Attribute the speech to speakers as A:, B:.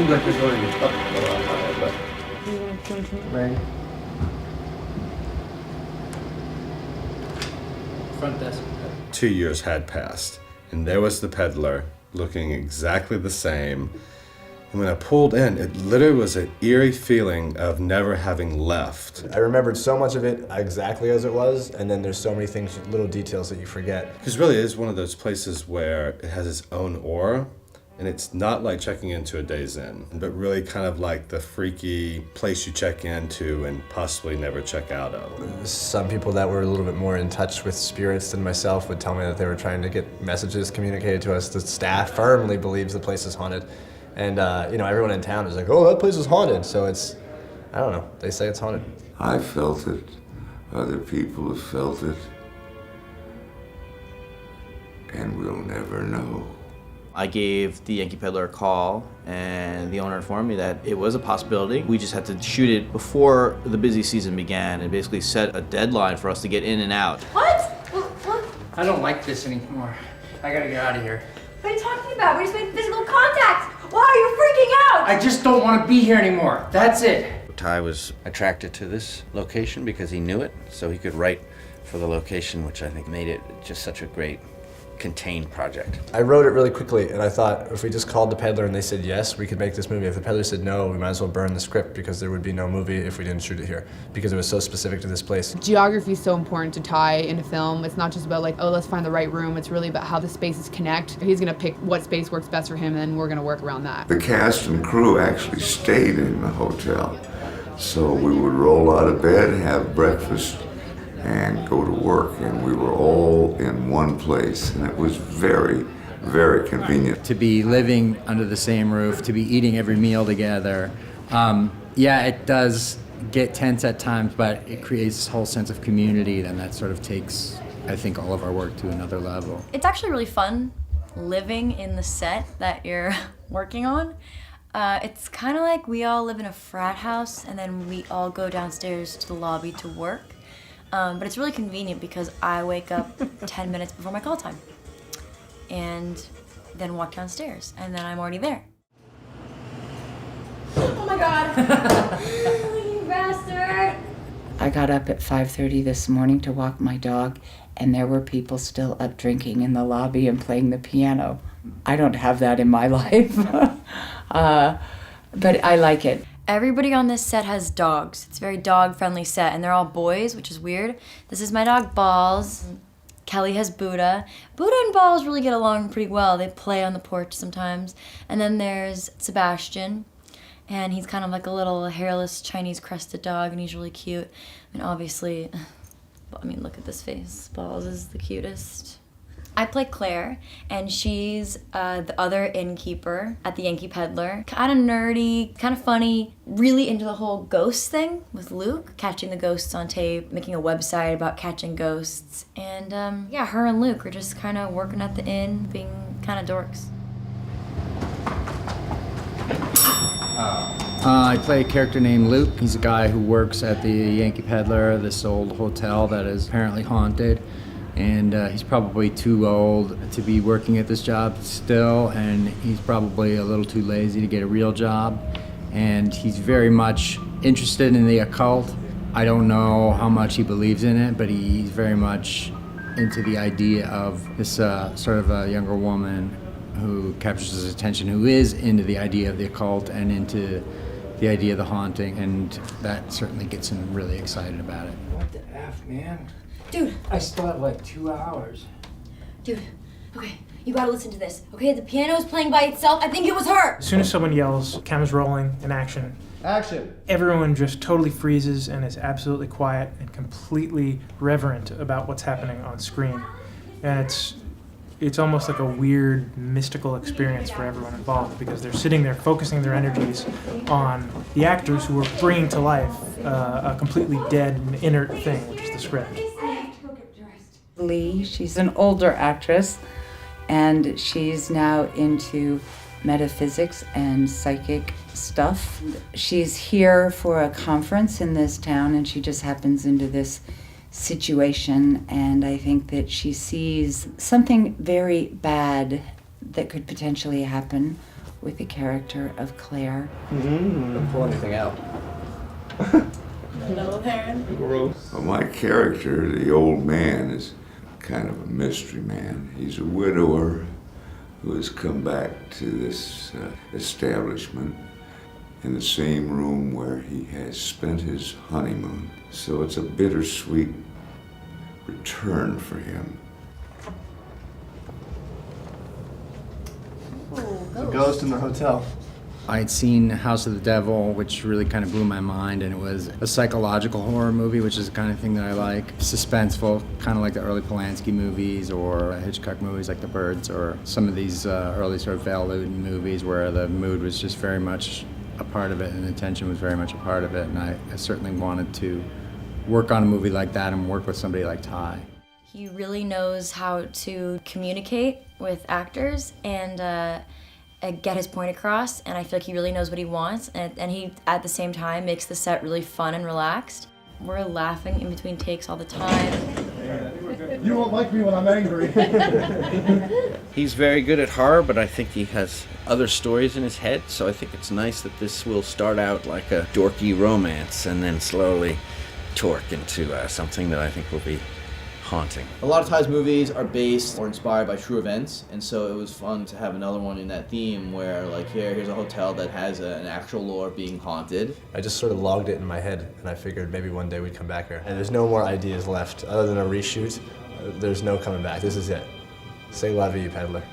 A: seems like they're going up a lot higher, but...
B: Right.
A: Front desk.
C: 2 years had passed, and there was the peddler, looking exactly the same. And when I pulled in, it literally was an eerie feeling of never having left.
B: I remembered so much of it exactly as it was, and then there's so many things, little details that you forget.
C: Because really it is one of those places where it has its own aura, and it's not like checking into a Days Inn, but really kind of like the freaky place you check into and possibly never check out of.
B: Some people that were a little bit more in touch with spirits than myself would tell me that they were trying to get messages communicated to us. The staff firmly believes the place is haunted. And, everyone in town is like, oh, that place is haunted. So it's, I don't know, they say it's haunted.
D: I felt it. Other people have felt it. And we'll never know.
E: I gave the Yankee Peddler a call, and the owner informed me that it was a possibility. We just had to shoot it before the busy season began and basically set a deadline for us to get in and out.
F: What? What?
A: I don't like this anymore. I gotta get out of here.
F: What are you talking about? We just made physical contact. Why are you freaking out?
A: I just don't want to be here anymore. That's it.
G: Ty was attracted to this location because he knew it, so he could write for the location, which I think made it just such a great contained project.
B: I wrote it really quickly, and I thought if we just called the peddler and they said yes, we could make this movie. If the peddler said no, we might as well burn the script because there would be no movie if we didn't shoot it here because it was so specific to this place.
H: Geography is so important to Ty in a film. It's not just about like, oh, let's find the right room. It's really about how the spaces connect. He's gonna pick what space works best for him, and then we're gonna work around that.
D: The cast and crew actually stayed in the hotel. So we would roll out of bed, have breakfast, and go to work, and we were all in one place, and it was very, very convenient.
I: To be living under the same roof, to be eating every meal together, yeah, it does get tense at times, but it creates this whole sense of community, and that sort of takes, I think, all of our work to another level.
F: It's actually really fun living in the set that you're working on. It's kind of like we all live in a frat house, and then we all go downstairs to the lobby to work. But it's really convenient because I wake up 10 minutes before my call time and then walk downstairs, and then I'm already there. Oh my God! You bastard!
J: I got up at 5:30 this morning to walk my dog, and there were people still up drinking in the lobby and playing the piano. I don't have that in my life, but I like it.
F: Everybody on this set has dogs. It's a very dog-friendly set, and they're all boys, which is weird. This is my dog, Balls. Kelly has Buddha. Buddha and Balls really get along pretty well. They play on the porch sometimes. And then there's Sebastian, and he's kind of like a little hairless Chinese crested dog, and he's really cute. I mean, obviously, look at this face. Balls is the cutest. I play Claire, and she's the other innkeeper at the Yankee Peddler. Kind of nerdy, kind of funny, really into the whole ghost thing with Luke, catching the ghosts on tape, making a website about catching ghosts. And yeah, her and Luke are just kind of working at the inn, being kind of dorks.
I: I play a character named Luke. He's a guy who works at the Yankee Peddler, this old hotel that is apparently haunted. And he's probably too old to be working at this job still, and he's probably a little too lazy to get a real job. And he's very much interested in the occult. I don't know how much he believes in it, but he's very much into the idea of this sort of a younger woman who captures his attention, who is into the idea of the occult and into the idea of the haunting, and that certainly gets him really excited about it.
A: What the F, man?
F: Dude.
A: I still have like 2 hours.
F: Dude, okay, you gotta listen to this. Okay, the piano's playing by itself. I think it was her.
K: As soon as someone yells, camera's rolling, and action.
B: Action!
K: Everyone just totally freezes and is absolutely quiet and completely reverent about what's happening on screen. And it's almost like a weird, mystical experience for everyone involved because they're sitting there focusing their energies on the actors who are bringing to life a completely dead and inert thing, which is the script.
J: Lee, she's an older actress, and she's now into metaphysics and psychic stuff. She's here for a conference in this town, and she just happens into this situation, and I think that she sees something very bad that could potentially happen with the character of Claire.
B: Don't pull anything out.
D: Well, my character, the old man, is kind of a mystery man. He's a widower who has come back to this establishment in the same room where he has spent his honeymoon. So it's a bittersweet return for him.
B: A ghost in the hotel.
I: I had seen House of the Devil, which really kind of blew my mind, and it was a psychological horror movie, which is the kind of thing that I like. Suspenseful, kind of like the early Polanski movies or Hitchcock movies like The Birds, or some of these early sort of Val Lewton movies where the mood was just very much a part of it and the tension was very much a part of it. And I certainly wanted to work on a movie like that and work with somebody like Ty.
F: He really knows how to communicate with actors and get his point across, and I feel like he really knows what he wants, and he, at the same time, makes the set really fun and relaxed. We're laughing in between takes all the time.
B: You won't like me when I'm angry.
G: He's very good at horror, but I think he has other stories in his head, so I think it's nice that this will start out like a dorky romance and then slowly torque into something that I think will be haunting.
E: A lot of Ty's movies are based or inspired by true events, and so it was fun to have another one in that theme where, like, here's a hotel that has an actual lore being haunted.
B: I just sort of logged it in my head, and I figured maybe one day we'd come back here. And there's no more ideas left other than a reshoot. There's no coming back. This is it. Say la vie, peddler.